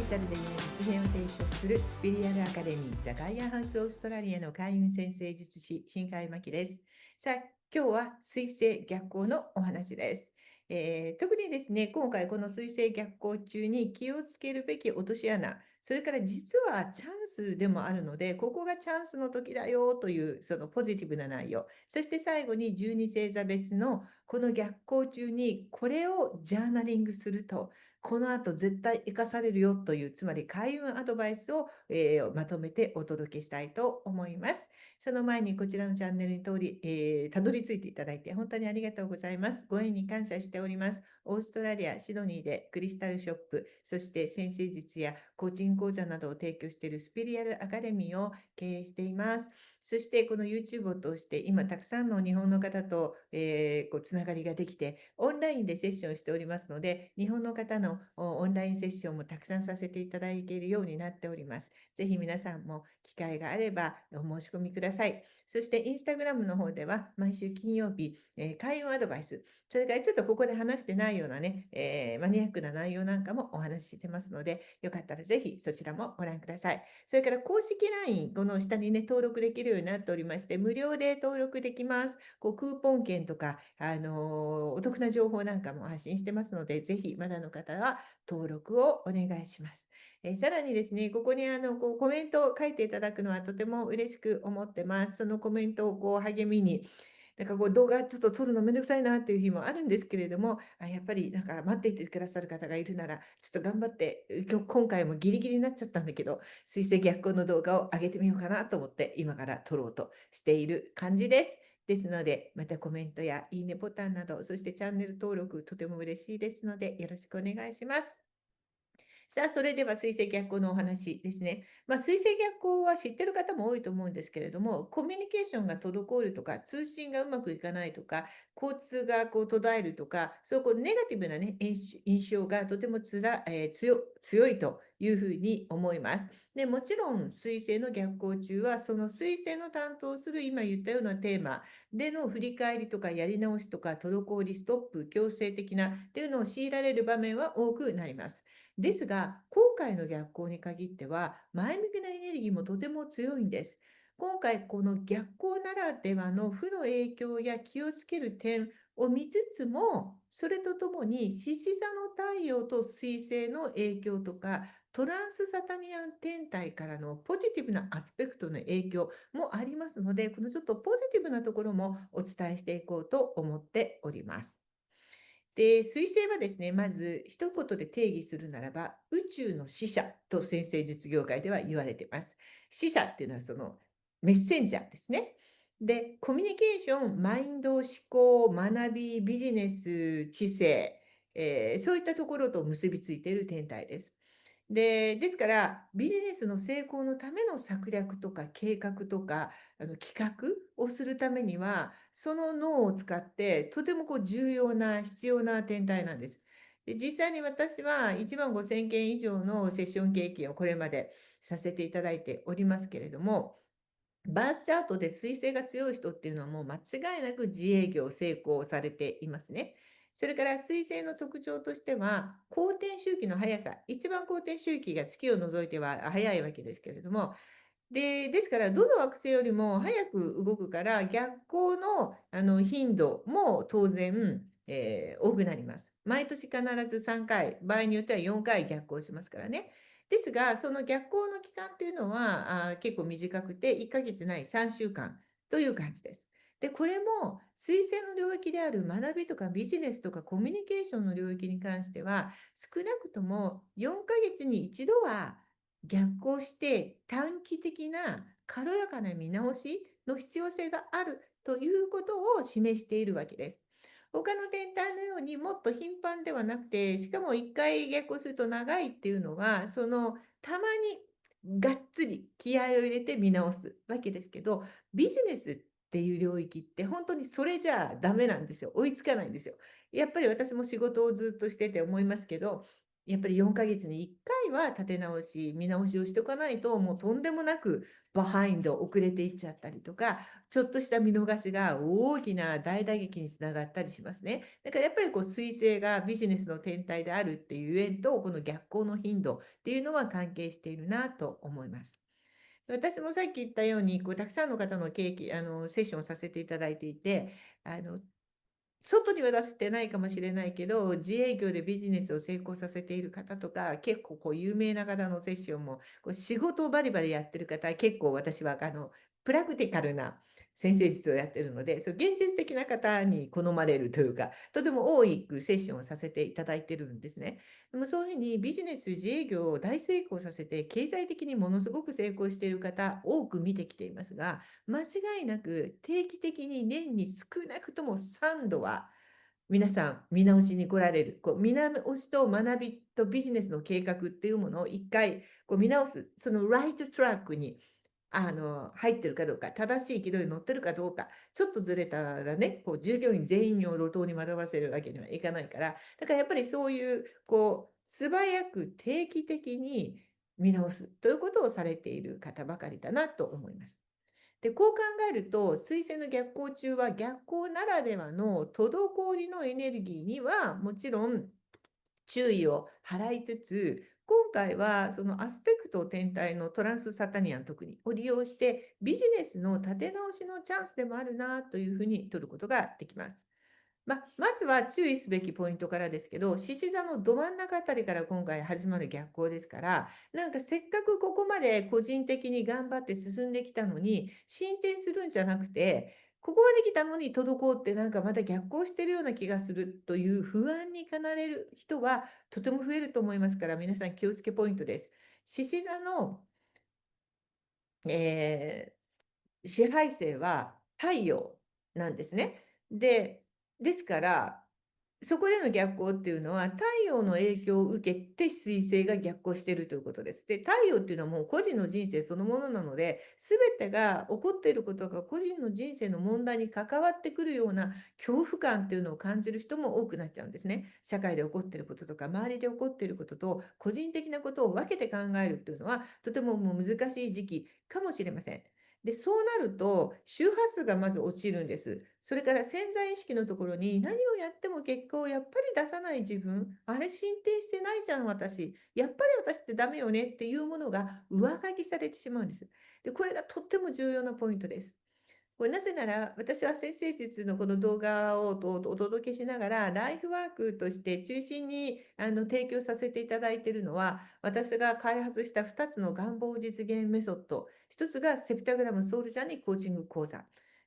ーチャルで実現を提唱するスピリアルアカデミーザ・ガイアハウスオーストラリアの開運先生術師新海真希です。さあ、今日は水星逆行のお話です。特にですね、今回この水星逆行中に気をつけるべき落とし穴、それから実はチャンスでもあるので、ここがチャンスの時だよというそのポジティブな内容、そして最後に12星座別のこの逆行中にこれをジャーナリングすると、この後絶対生かされるよという、つまり開運アドバイスを、まとめてお届けしたいと思います。その前にこちらのチャンネルにたどり着いていただいて本当にありがとうございます。ご縁に感謝しております。オーストラリア・シドニーでクリスタルショップ、そして先生術やコーチング講座などを提供しているスピリアルアカデミーを経営しています。そしてこの YouTube を通して今たくさんの日本の方と、こうつながりができてオンラインでセッションをしておりますので、日本の方のオンラインセッションもたくさんさせていただけるようになっております。ぜひ皆さんも機会があればお申し込みください。そしてインスタグラムの方では毎週金曜日、開運アドバイス、それからちょっとここで話してないようなね、マニアックな内容なんかもお話ししてますので、よかったらぜひそちらもご覧ください。それから公式 LINE、この下にね、登録できるようになっておりまして、無料で登録できます。こうクーポン券とか、お得な情報なんかも発信してますので、ぜひまだの方は登録をお願いします。さらにですね、ここにこうコメントを書いていただくのはとても嬉しく思ってます。そのコメントをこう励みに、なんかこう動画ちょっと撮るのめんどくさいなっていう日もあるんですけれども、やっぱりなんか待っていてくださる方がいるなら、ちょっと頑張って、今回もギリギリになっちゃったんだけど、水星逆行の動画を上げてみようかなと思って、今から撮ろうとしている感じです。ですので、またコメントやいいねボタンなど、そしてチャンネル登録、とても嬉しいですので、よろしくお願いします。さあ、それでは水星逆行のお話ですね。水星逆行は知ってる方も多いと思うんですけれども、コミュニケーションが滞るとか、通信がうまくいかないとか、交通がこう途絶えるとか、そういうこうネガティブなね、印象がとても強いというふうに思います。で、もちろん水星の逆行中は、その水星の担当する今言ったようなテーマでの振り返りとかやり直しとか、滞り、ストップ、強制的なっていうのを強いられる場面は多くなります。ですが、今回の逆行に限っては、前向きなエネルギーもとても強いんです。今回、この逆行ならではの負の影響や気をつける点を見つつも、それとともに、獅子座の太陽と水星の影響とか、トランスサタニアン天体からのポジティブなアスペクトの影響もありますので、このちょっとポジティブなところもお伝えしていこうと思っております。で、彗星はですね、まず一言で定義するならば、宇宙の使者と先生術業界では言われています。使者っていうのはそのメッセンジャーですね。で、コミュニケーション、マインド、思考、学び、ビジネス、知性、そういったところと結びついている天体です。ですから、ビジネスの成功のための策略とか計画とか、企画をするためには、その脳を使って、とてもこう重要な、必要な天体なんです。で、実際に私は1万5000件以上のセッション経験をこれまでさせていただいておりますけれども、バースチャートで彗星が強い人っていうのはもう間違いなく自営業成功されていますね。それから彗星の特徴としては、公転周期の速さ、一番公転周期が月を除いては速いわけですけれども、ですから、どの惑星よりも早く動くから、逆行の頻度も当然、多くなります。毎年必ず3回、場合によっては4回逆行しますからね。ですが、その逆行の期間っていうのは結構短くて、1ヶ月ない3週間という感じです。で、これも推薦の領域である学びとかビジネスとかコミュニケーションの領域に関しては、少なくとも4ヶ月に一度は逆行して短期的な軽やかな見直しの必要性があるということを示しているわけです。他の天体のようにもっと頻繁ではなくて、しかも1回逆行すると長いっていうのは、たまにがっつり気合を入れて見直すわけですけど、ビジネスっていう領域って本当にそれじゃダメなんですよ。追いつかないんですよ。やっぱり私も仕事をずっとしてて思いますけど、やっぱり4ヶ月に1回は立て直し、見直しをしておかないと、もうとんでもなくバハインド、遅れていっちゃったりとか、ちょっとした見逃しが大きな大打撃につながったりしますね。だからやっぱりこう彗星がビジネスの天体であるっていうゆえんと、この逆行の頻度っていうのは関係しているなと思います。私もさっき言ったように、こうたくさんの方のセッションをさせていただいていて、あの外には出せてないかもしれないけど、自営業でビジネスを成功させている方とか、結構こう有名な方のセッションも、こう仕事をバリバリやってる方、結構私はプラクティカルな先生術をやってるので、そう現実的な方に好まれるというか、とても多くセッションをさせていただいてるんですね。でもそういうふうにビジネス、自営業を大成功させて、経済的にものすごく成功している方、多く見てきていますが、間違いなく定期的に年に少なくとも3度は皆さん見直しに来られる。こう見直しと学びとビジネスの計画っていうものを一回こう見直す。そのライトトラックに入ってるかどうか、正しい軌道に乗ってるかどうか、ちょっとずれたらね、こう従業員全員を路頭に惑わせるわけにはいかないから、だからやっぱりそういうこう素早く定期的に見直すということをされている方ばかりだなと思います。で、こう考えると、水星の逆行中は逆行ならではの滞りのエネルギーにはもちろん注意を払いつつ、今回はそのアスペクト天体のトランスサタニアン特にを利用してビジネスの立て直しのチャンスでもあるなというふうに取ることができます。まずは注意すべきポイントからですけど、獅子座のど真ん中あたりから今回始まる逆行ですから、なんかせっかくここまで個人的に頑張って進んできたのに、進展するんじゃなくて、ここまで来たのに滞ってなんかまた逆行してるような気がするという不安にかなれる人はとても増えると思いますから、皆さん気をつけポイントです。獅子座の、えー支配性は太陽なんですね。ですから、そこでの逆行っていうのは、太陽の影響を受けて水星が逆行しているということです。で、太陽っていうのはもう個人の人生そのものなので、すべてが起こっていることが個人の人生の問題に関わってくるような恐怖感っていうのを感じる人も多くなっちゃうんですね。社会で起こっていることとか、周りで起こっていることと、個人的なことを分けて考えるっていうのは、とてももう難しい時期かもしれません。で、そうなると、周波数がまず落ちるんです。それから潜在意識のところに何をやっても結果をやっぱり出さない自分、あれ進展してないじゃん、私。やっぱり私ってダメよねっていうものが上書きされてしまうんです。で、これがとっても重要なポイントです。これなぜなら、私は先生術のこの動画をお届けしながら、ライフワークとして中心に提供させていただいているのは、私が開発した2つの願望実現メソッド。1つがセプタグラムソウルジャーニーコーチング講座。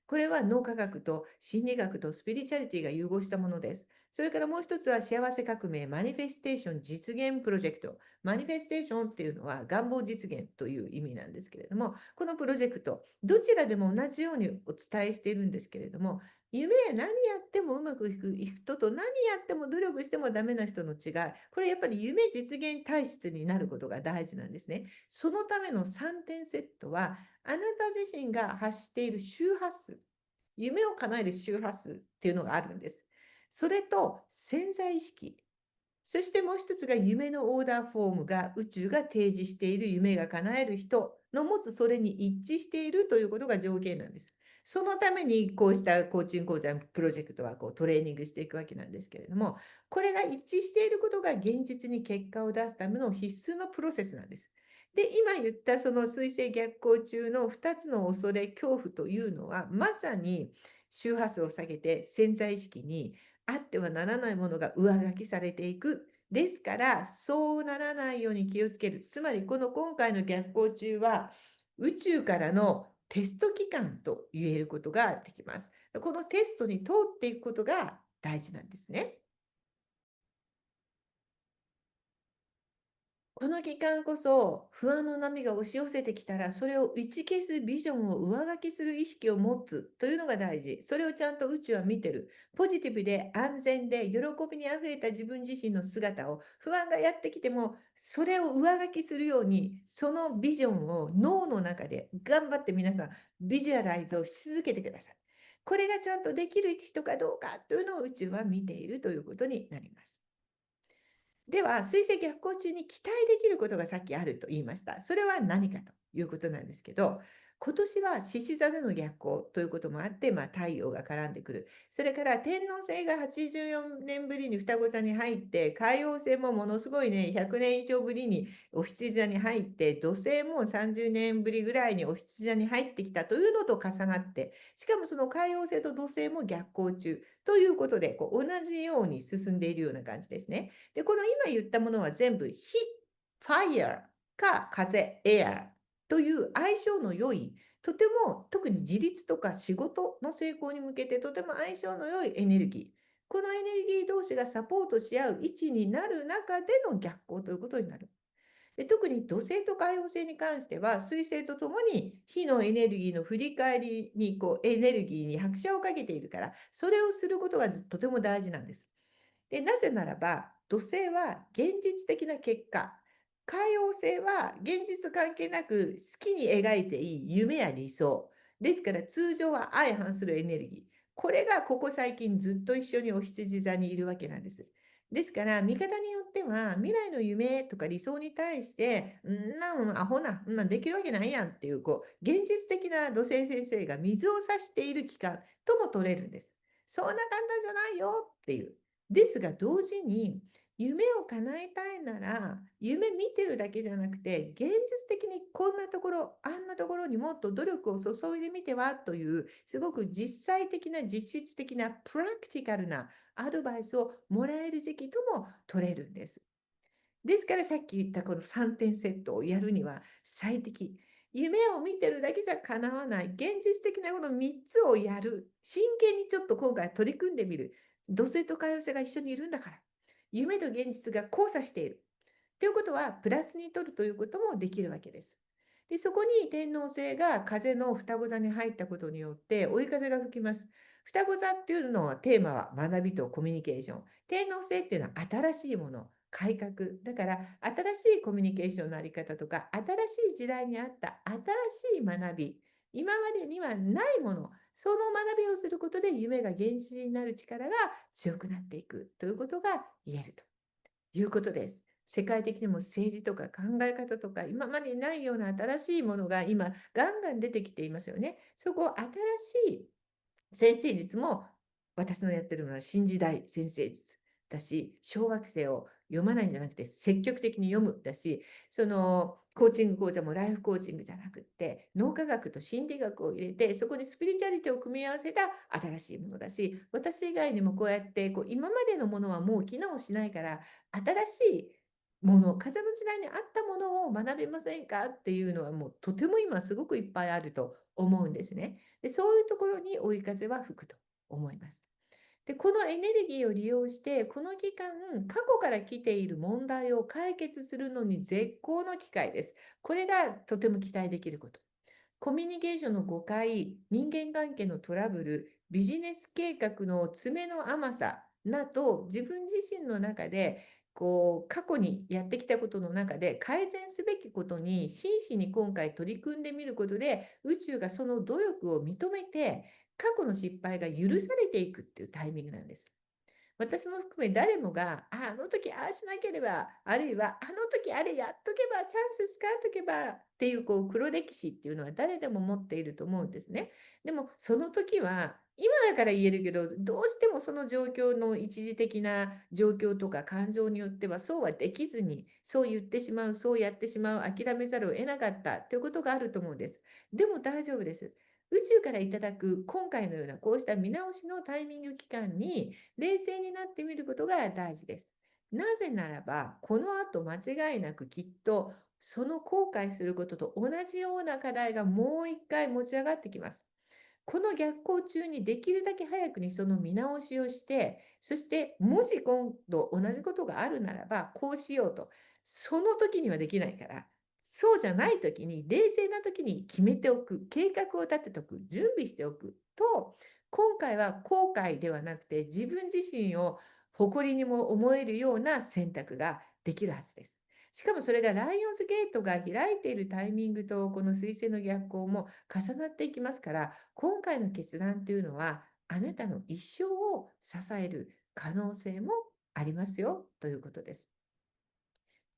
これは脳科学と心理学とスピリチュアリティが融合したものです。それからもう一つは幸せ革命マニフェステーション実現プロジェクト。マニフェステーションっていうのは願望実現という意味なんですけれども、このプロジェクト、どちらでも同じようにお伝えしているんですけれども、夢や何やってもうまくいく人と何やっても努力してもダメな人の違い、これやっぱり夢実現体質になることが大事なんですね。そのための3点セットは、あなた自身が発している周波数、夢を叶える周波数っていうのがあるんです。それと潜在意識、そしてもう一つが夢のオーダーフォームが宇宙が提示している夢が叶える人の持つそれに一致しているということが条件なんです。そのためにこうしたコーチング講座プロジェクトはこうトレーニングしていくわけなんですけれども、これが一致していることが現実に結果を出すための必須のプロセスなんです。で、今言ったその水星逆行中の2つの恐れ、恐怖というのは、まさに周波数を下げて潜在意識にあってはならないものが上書きされていく。ですから、そうならないように気をつける。つまり、この今回の逆行中は、宇宙からのテスト期間と言えることができます。このテストに通っていくことが大事なんですね。この期間こそ不安の波が押し寄せてきたら、それを打ち消すビジョンを上書きする意識を持つというのが大事。それをちゃんと宇宙は見てる。ポジティブで安全で喜びにあふれた自分自身の姿を不安がやってきても、それを上書きするように、そのビジョンを脳の中で頑張って皆さんビジュアライズをし続けてください。これがちゃんとできる人かどうかというのを宇宙は見ているということになります。では、水星逆行中に期待できることがさっきあると言いました。それは何かということなんですけど、今年は獅子座での逆行ということもあって、太陽が絡んでくる。それから天王星が84年ぶりに双子座に入って、海王星もものすごいね、100年以上ぶりにお羊座に入って、土星も30年ぶりぐらいにお羊座に入ってきたというのと重なって、しかもその海王星と土星も逆行中ということで、同じように進んでいるような感じですね。で、この今言ったものは全部火、fire か風、air という相性の良い、とても特に自立とか仕事の成功に向けてとても相性の良いエネルギー。このエネルギー同士がサポートし合う位置になる中での逆行ということになる。で、特に土星と海王星に関しては、水星とともに火のエネルギーの振り返りに、エネルギーに拍車をかけているから、それをすることがとても大事なんです。で、なぜならば、土星は現実的な結果、海王星は現実関係なく好きに描いていい夢や理想。ですから通常は相反するエネルギー。これがここ最近ずっと一緒にお羊座にいるわけなんです。ですから、見方によっては、未来の夢とか理想に対して、んなんアホな、んなんできるわけないやんっていう、現実的な土星先生が水を差している期間とも取れるんです。そんな簡単じゃないよっていう。ですが同時に、夢を叶えたいなら、夢見てるだけじゃなくて、現実的にこんなところ、あんなところにもっと努力を注いでみてはという、すごく実際的な実質的なプラクティカルなアドバイスをもらえる時期とも取れるんです。ですからさっき言ったこの3点セットをやるには最適。夢を見てるだけじゃ叶わない。現実的なこの3つをやる。真剣にちょっと今回取り組んでみる。土星と海王星が一緒にいるんだから。夢と現実が交差している。ということは、プラスに取るということもできるわけです。で、そこに天王星が風の双子座に入ったことによって、追い風が吹きます。双子座っていうのはテーマは学びとコミュニケーション。天王星っていうのは新しいもの、改革。だから、新しいコミュニケーションのあり方とか、新しい時代にあった新しい学び。今までにはないもの、その学びをすることで夢が現実になる力が強くなっていくということが言えると。いうことです。世界的にも政治とか考え方とか、今までにないような新しいものが今、ガンガン出てきていますよね。そこを新しい先生術も、私のやってるのは新時代先生術だし、小学生を読まないんじゃなくて積極的に読むだし、そのコーチング講座もライフコーチングじゃなくって、脳科学と心理学を入れて、そこにスピリチュアリティを組み合わせた新しいものだし、私以外にもこうやって今までのものはもう機能しないから、新しいもの、風の時代に合ったものを学べませんかっていうのはもうとても今すごくいっぱいあると思うんですね。で、そういうところに追い風は吹くと思います。で、このエネルギーを利用して、この期間、過去から来ている問題を解決するのに絶好の機会です。これがとても期待できること。コミュニケーションの誤解、人間関係のトラブル、ビジネス計画の詰めの甘さなど、自分自身の中で、過去にやってきたことの中で改善すべきことに真摯に今回取り組んでみることで、宇宙がその努力を認めて、過去の失敗が許されていくっていうタイミングなんです。私も含め誰もが、あの時ああしなければ、あるいはあの時あれやっとけば、チャンス使っとけばっていう黒歴史っていうのは誰でも持っていると思うんですね。でもその時は、今だから言えるけど、どうしてもその状況の一時的な状況とか感情によってはそうはできずに、そう言ってしまう、そうやってしまう、諦めざるを得なかったということがあると思うんです。でも大丈夫です。宇宙からいただく今回のようなこうした見直しのタイミング期間に冷静になってみることが大事です。なぜならば、この後間違いなくきっとその後悔することと同じような課題がもう一回持ち上がってきます。この逆行中にできるだけ早くにその見直しをして、そしてもし今度同じことがあるならば、こうしようと。その時にはできないから、そうじゃない時に、冷静な時に決めておく、計画を立てておく、準備しておくと、今回は後悔ではなくて、自分自身を誇りにも思えるような選択ができるはずです。しかもそれがライオンズゲートが開いているタイミングとこの彗星の逆行も重なっていきますから、今回の決断というのはあなたの一生を支える可能性もありますよということです。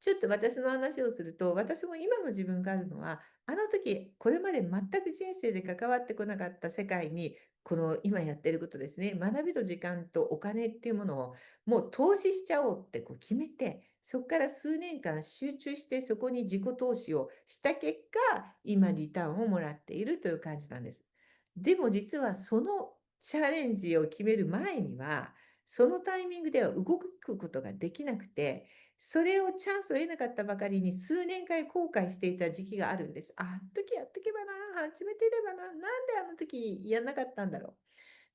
ちょっと私の話をすると、私も今の自分があるのは、あの時、これまで全く人生で関わってこなかった世界に、この今やってることですね、学びと時間とお金っていうものをもう投資しちゃおうってこう決めて、そこから数年間集中してそこに自己投資をした結果、今リターンをもらっているという感じなんです。でも実はそのチャレンジを決める前には、そのタイミングでは動くことができなくて、それをチャンスを得なかったばかりに数年間後悔していた時期があるんです。あの時やっとけばな、始めてればな、なんであの時やんなかったんだろ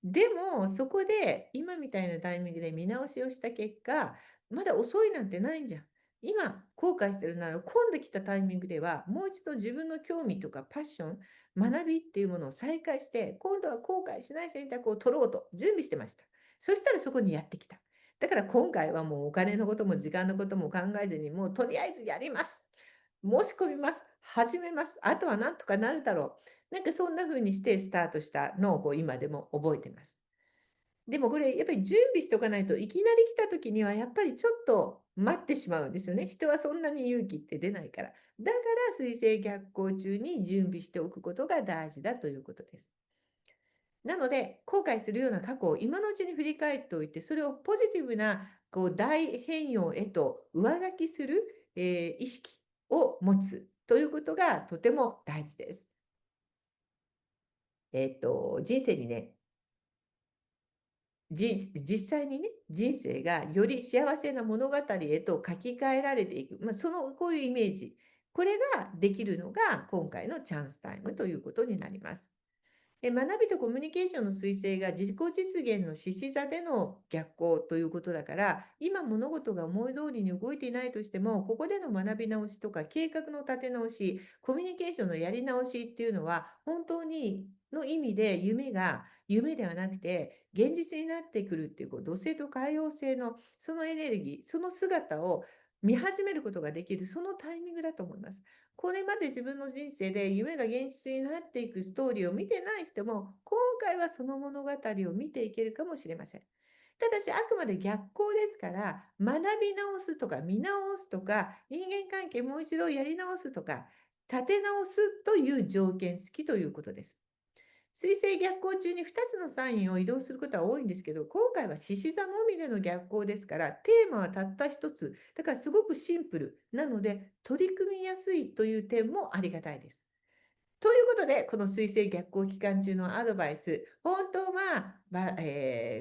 う。でも、そこで今みたいなタイミングで見直しをした結果、まだ遅いなんてないんじゃん。今後悔してるなら、今度来たタイミングでは、もう一度自分の興味とかパッション、学びっていうものを再開して、今度は後悔しない選択を取ろうと準備してました。そしたらそこにやってきた。だから今回はもうお金のことも時間のことも考えずに、もうとりあえずやります。申し込みます。始めます。あとはなんとかなるだろう。なんかそんな風にしてスタートしたのをこう今でも覚えてます。でもこれやっぱり準備しておかないといきなり来た時にはやっぱりちょっと待ってしまうんですよね。人はそんなに勇気って出ないから。だから水星逆行中に準備しておくことが大事だということです。なので、後悔するような過去を今のうちに振り返っておいて、それをポジティブなこう大変容へと上書きする、意識を持つということがとても大事です。人生にね、実際にね、人生がより幸せな物語へと書き換えられていく、こういうイメージ、これができるのが今回のチャンスタイムということになります。学びとコミュニケーションの彗星が自己実現の獅子座での逆行ということだから、今物事が思い通りに動いていないとしても、ここでの学び直しとか計画の立て直し、コミュニケーションのやり直しっていうのは、本当にの意味で夢が夢ではなくて、現実になってくるっていう、土星と海王星のそのエネルギー、その姿を見始めることができる、そのタイミングだと思います。これまで自分の人生で夢が現実になっていくストーリーを見てない人も、今回はその物語を見ていけるかもしれません。ただし、あくまで逆行ですから、学び直すとか見直すとか、人間関係もう一度やり直すとか、立て直すという条件付きということです。水星逆行中に2つのサインを移動することは多いんですけど、今回は獅子座のみでの逆行ですから、テーマはたった一つ。だからすごくシンプル。なので、取り組みやすいという点もありがたいです。ということで、この水星逆行期間中のアドバイス、本当は、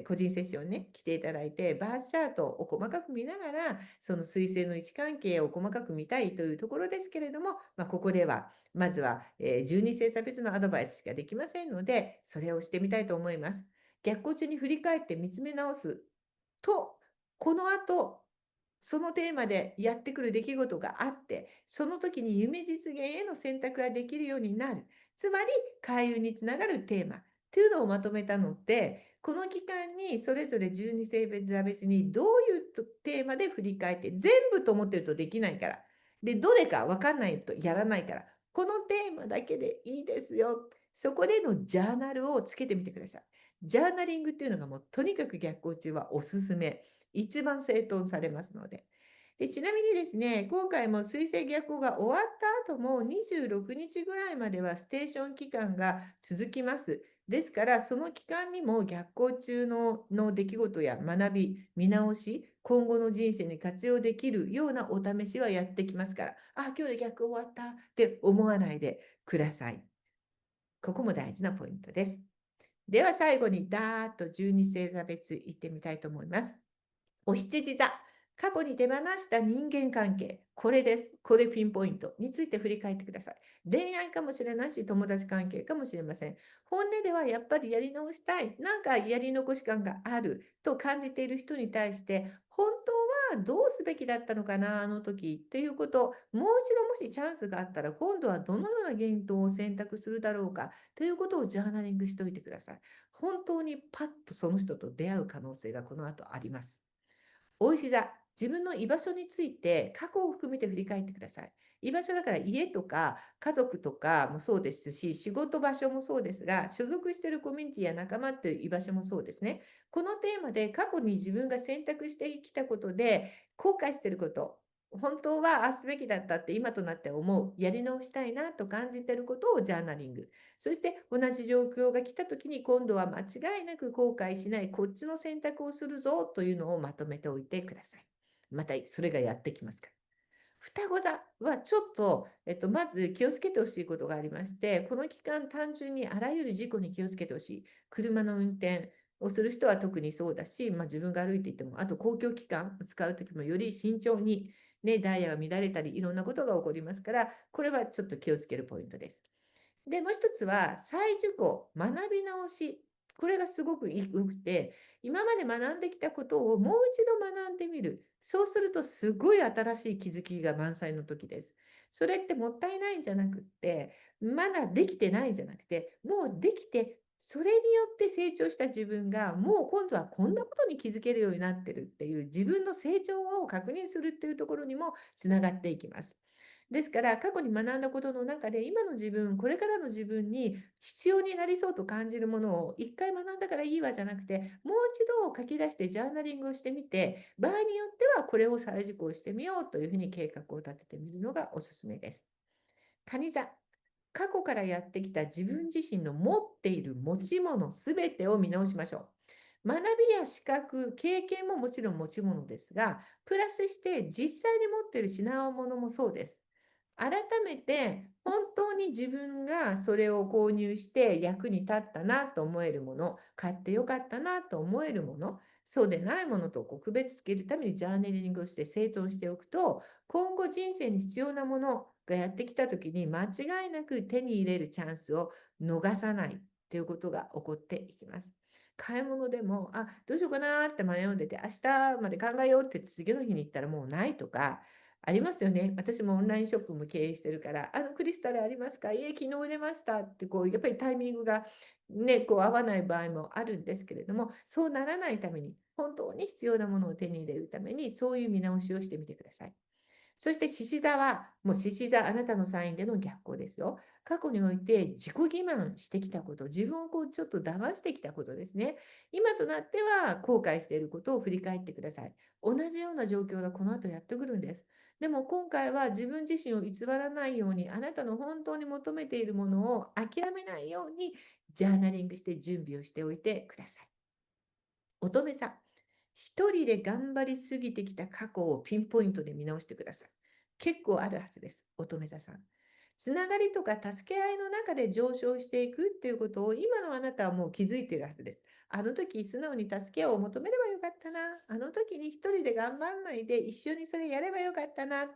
個人セッションね、来ていただいて、バースチャートを細かく見ながら、その水星の位置関係を細かく見たいというところですけれども、ここでは、まずは、12星座別のアドバイスしかできませんので、それをしてみたいと思います。逆行中に振り返って見つめ直すと、この後、そのテーマでやってくる出来事があって、その時に夢実現への選択ができるようになる。つまり、開運につながるテーマというのをまとめたので、この期間にそれぞれ12星座別にどういうテーマで振り返って、全部と思ってるとできないから。で、どれか分かんないとやらないから。このテーマだけでいいですよ。そこでのジャーナルをつけてみてください。ジャーナリングっていうのがもうとにかく逆行中はおすすめ。一番整頓されますので。ちなみにですね、今回も水星逆行が終わった後も26日ぐらいまではステーション期間が続きます。ですから、その期間にも逆行中の出来事や学び、見直し、今後の人生に活用できるようなお試しはやってきますから、あ、今日で逆終わったって思わないでください。ここも大事なポイントです。では最後にダーッと12星座別いってみたいと思います。お羊座、過去に手放した人間関係、これです。これピンポイントについて振り返ってください。恋愛かもしれないし、友達関係かもしれません。本音ではやっぱりやり直したい、なんかやり残し感があると感じている人に対して、本当はどうすべきだったのかな、あの時っていうこと、もう一度もしチャンスがあったら、今度はどのような言動を選択するだろうかということをジャーナリングしておいてください。本当にパッとその人と出会う可能性がこの後あります。大石座、自分の居場所について過去を含めて振り返ってください。居場所だから家とか家族とかもそうですし、仕事場所もそうですが、所属しているコミュニティや仲間という居場所もそうですね。このテーマで過去に自分が選択してきたことで後悔していること、本当はああすべきだったって今となって思う、やり直したいなと感じていることをジャーナリング。そして同じ状況が来た時に今度は間違いなく後悔しない、こっちの選択をするぞというのをまとめておいてください。またそれがやってきますから。双子座はちょっと、まず気をつけてほしいことがありまして、この期間単純にあらゆる事故に気をつけてほしい。車の運転をする人は特にそうだし、自分が歩いていても、あと公共機関を使うときもより慎重に、ね、ダイヤが乱れたり、いろんなことが起こりますから、これはちょっと気をつけるポイントです。で、もう一つは、再受講、学び直し。これがすごく良くて、今まで学んできたことをもう一度学んでみる。そうすると、すごい新しい気づきが満載の時です。それってもったいないんじゃなくって、まだできてないんじゃなくて、もうできて、それによって成長した自分が、もう今度はこんなことに気づけるようになってるっていう、自分の成長を確認するっていうところにもつながっていきます。ですから、過去に学んだことの中で、今の自分、これからの自分に必要になりそうと感じるものを、一回学んだからいいわじゃなくて、もう一度書き出してジャーナリングをしてみて、場合によってはこれを再受講してみようというふうに計画を立ててみるのがおすすめです。蟹座。過去からやってきた自分自身の持っている持ち物すべてを見直しましょう。学びや資格、経験ももちろん持ち物ですが、プラスして実際に持っている品物もそうです。改めて本当に自分がそれを購入して役に立ったなと思えるもの、買ってよかったなと思えるもの、そうでないものと区別つけるためにジャーナリングをして整頓しておくと、今後人生に必要なものがやってきた時に間違いなく手に入れるチャンスを逃さないということが起こっていきます。買い物でも、どうしようかなって迷んでて、明日まで考えようって次の日に行ったらもうないとか、ありますよね。私もオンラインショップも経営してるから、クリスタルありますか？いえ、昨日売れましたって、やっぱりタイミングがね、合わない場合もあるんですけれども、そうならないために、本当に必要なものを手に入れるために、そういう見直しをしてみてください。そして獅子座は、もう獅子座、あなたのサインでの逆行ですよ。過去において自己欺瞞してきたこと、自分をちょっと騙してきたことですね。今となっては後悔していることを振り返ってください。同じような状況がこの後やってくるんです。でも今回は自分自身を偽らないように、あなたの本当に求めているものを諦めないように、ジャーナリングして準備をしておいてください。乙女座。一人で頑張りすぎてきた過去をピンポイントで見直してください。結構あるはずです。乙女座さん。つながりとか助け合いの中で上昇していくっていうことを今のあなたはもう気づいているはずです。あの時素直に助けを求めればよかったな。あの時に一人で頑張んないで一緒にそれやればよかったな。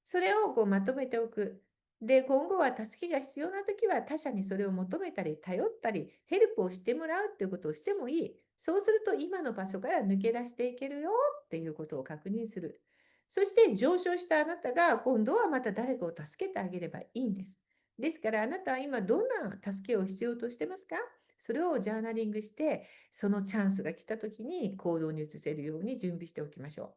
それをまとめておく。で、今後は助けが必要な時は他者にそれを求めたり、頼ったり、ヘルプをしてもらうっていうことをしてもいい。そうすると今の場所から抜け出していけるよっていうことを確認する。そして上昇したあなたが今度はまた誰かを助けてあげればいいんです。ですからあなたは今どんな助けを必要としてますか？それをジャーナリングして、そのチャンスが来た時に行動に移せるように準備しておきましょう。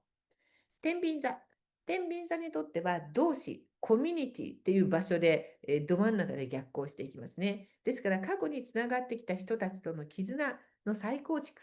天秤座。天秤座にとっては同志、コミュニティっていう場所で、ど真ん中で逆行していきますね。ですから過去につながってきた人たちとの絆の再構築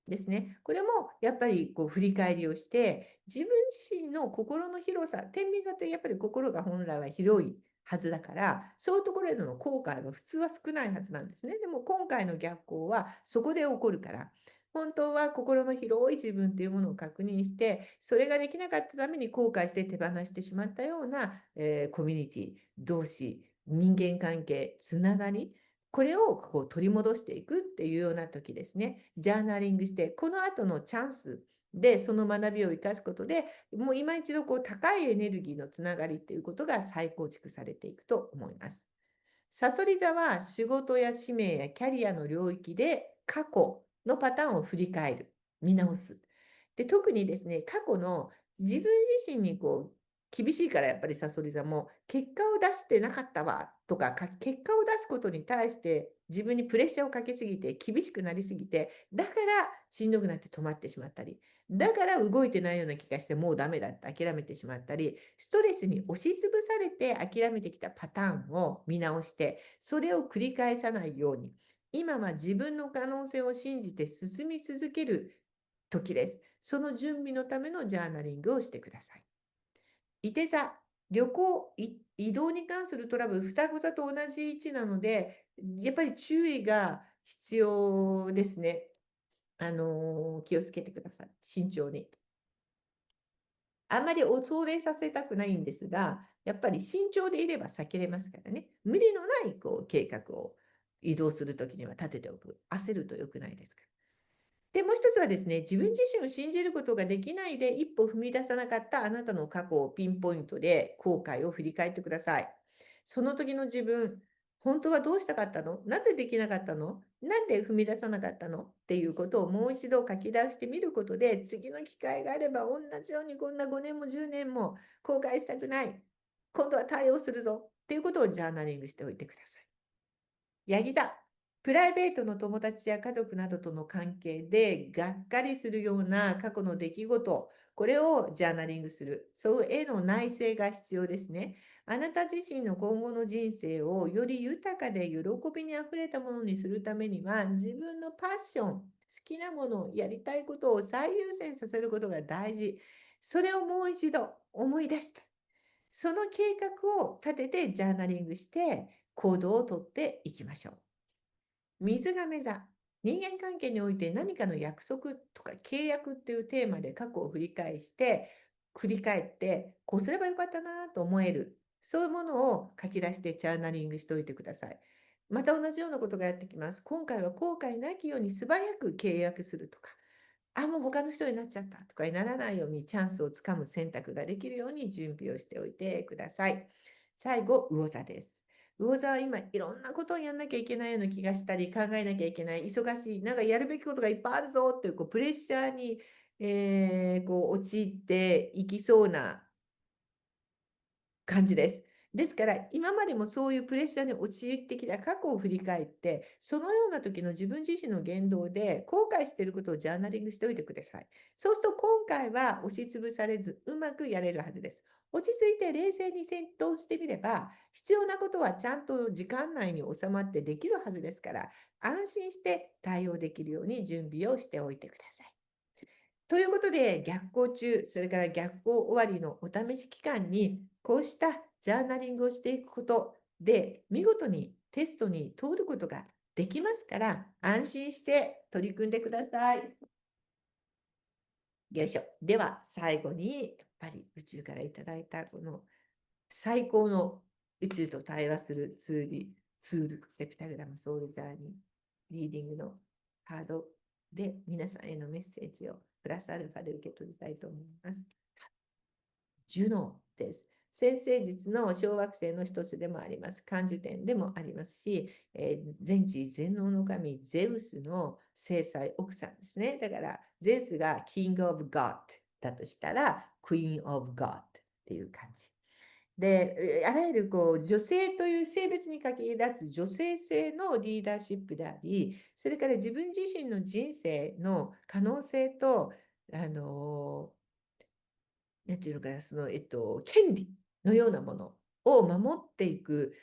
ですね。これもやっぱり振り返りをして、自分自身の心の広さ、天秤座ってやっぱり心が本来は広いはずだから、そういうところへの後悔は普通は少ないはずなんですね。でも今回の逆行はそこで起こるから、本当は心の広い自分というものを確認して、それができなかったために後悔して手放してしまったような、コミュニティ、同士、人間関係、つながり、これを取り戻していくっていうような時ですね。ジャーナリングして、この後のチャンスでその学びを生かすことで、もう今一度高いエネルギーのつながりっていうことが再構築されていくと思います。さそり座は仕事や使命やキャリアの領域で過去のパターンを振り返る、見直す。で、特にですね、過去の自分自身に厳しいからやっぱりさそり座も結果を出してなかったわとか、結果を出すことに対して自分にプレッシャーをかけすぎて厳しくなりすぎて、だからしんどくなって止まってしまったり、だから動いてないような気がしてもうダメだって諦めてしまったり、ストレスに押しつぶされて諦めてきたパターンを見直して、それを繰り返さないように、今は自分の可能性を信じて進み続ける時です。その準備のためのジャーナリングをしてください。いて座、旅行、移動に関するトラブル、双子座と同じ位置なので、やっぱり注意が必要ですね。気をつけてください。慎重に。あんまり恐れさせたくないんですが、やっぱり慎重でいれば避けれますからね。無理のない計画を移動するときには立てておく。焦ると良くないですから。で、もう一つはですね、自分自身を信じることができないで一歩踏み出さなかったあなたの過去をピンポイントで後悔を振り返ってください。その時の自分、本当はどうしたかったの？なぜできなかったの？なんで踏み出さなかったの？っていうことをもう一度書き出してみることで、次の機会があれば同じようにこんな5年も10年も後悔したくない。今度は対応するぞっていうことをジャーナリングしておいてください。ヤギ座、プライベートの友達や家族などとの関係でがっかりするような過去の出来事、これをジャーナリングする。そうへの内省が必要ですね。あなた自身の今後の人生をより豊かで喜びにあふれたものにするためには、自分のパッション、好きなもの、やりたいことを最優先させることが大事。それをもう一度思い出した。その計画を立ててジャーナリングして行動をとっていきましょう。水亀座。人間関係において何かの約束とか契約っていうテーマで過去を振り返して、繰り返って、こうすればよかったなと思える。そういうものを書き出してジャーナリングしておいてください。また同じようなことがやってきます。今回は後悔なきように素早く契約するとか、もう他の人になっちゃったとかにならないようにチャンスをつかむ選択ができるように準備をしておいてください。最後、魚座です。魚座は今いろんなことをやんなきゃいけないような気がしたり、考えなきゃいけない、忙しい、なんかやるべきことがいっぱいあるぞっていう、プレッシャーに、陥っていきそうな感じです。ですから、今までもそういうプレッシャーに陥ってきた過去を振り返って、そのような時の自分自身の言動で後悔していることをジャーナリングしておいてください。そうすると今回は押しつぶされず、うまくやれるはずです。落ち着いて冷静に戦闘してみれば、必要なことはちゃんと時間内に収まってできるはずですから、安心して対応できるように準備をしておいてください。ということで、逆行中、それから逆行終わりのお試し期間に、こうしたジャーナリングをしていくことで、見事にテストに通ることができますから、安心して取り組んでください。よいしょ。では、最後に、やっぱり宇宙からいただいた、この最高の宇宙と対話するツール、セプタグラムソウルジャーニー、リーディングのカードで皆さんへのメッセージをプラスアルファで受け取りたいと思います。ジュノーです。先生術の小惑星の一つでもあります。感受点でもありますし、全知全能の神ゼウスの正妻奥さんですね。だからゼウスが King of God だとしたら Queen of God っていう感じ。で、あらゆる女性という性別に限らず女性性のリーダーシップであり、それから自分自身の人生の可能性と、あのなんていうのかな、権利のようなものを守っていく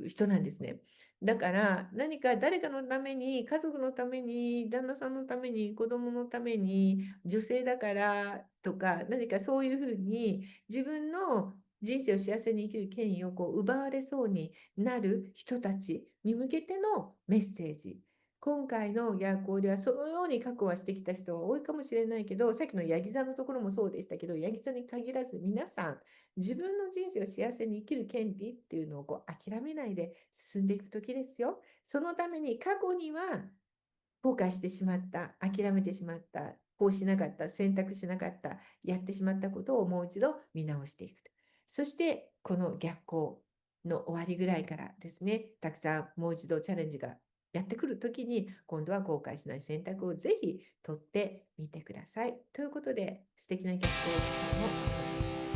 人なんですね。だから何か誰かのために、家族のために、旦那さんのために、子供のために、女性だからとか、何かそういうふうに自分の人生を幸せに生きる権威を奪われそうになる人たちに向けてのメッセージ。今回の夜行ではそのように過去はしてきた人は多いかもしれないけど、さっきのヤギ座のところもそうでしたけど、ヤギ座に限らず皆さん、自分の人生を幸せに生きる権利っていうのを諦めないで進んでいく時ですよ。そのために過去には後悔してしまった、諦めてしまった、こうしなかった、選択しなかった、やってしまったことをもう一度見直していくと。そして、この逆行の終わりぐらいからですね、たくさんもう一度チャレンジがやってくるときに、今度は後悔しない選択をぜひ取ってみてください。ということで、素敵な逆行期間をお過ごしください。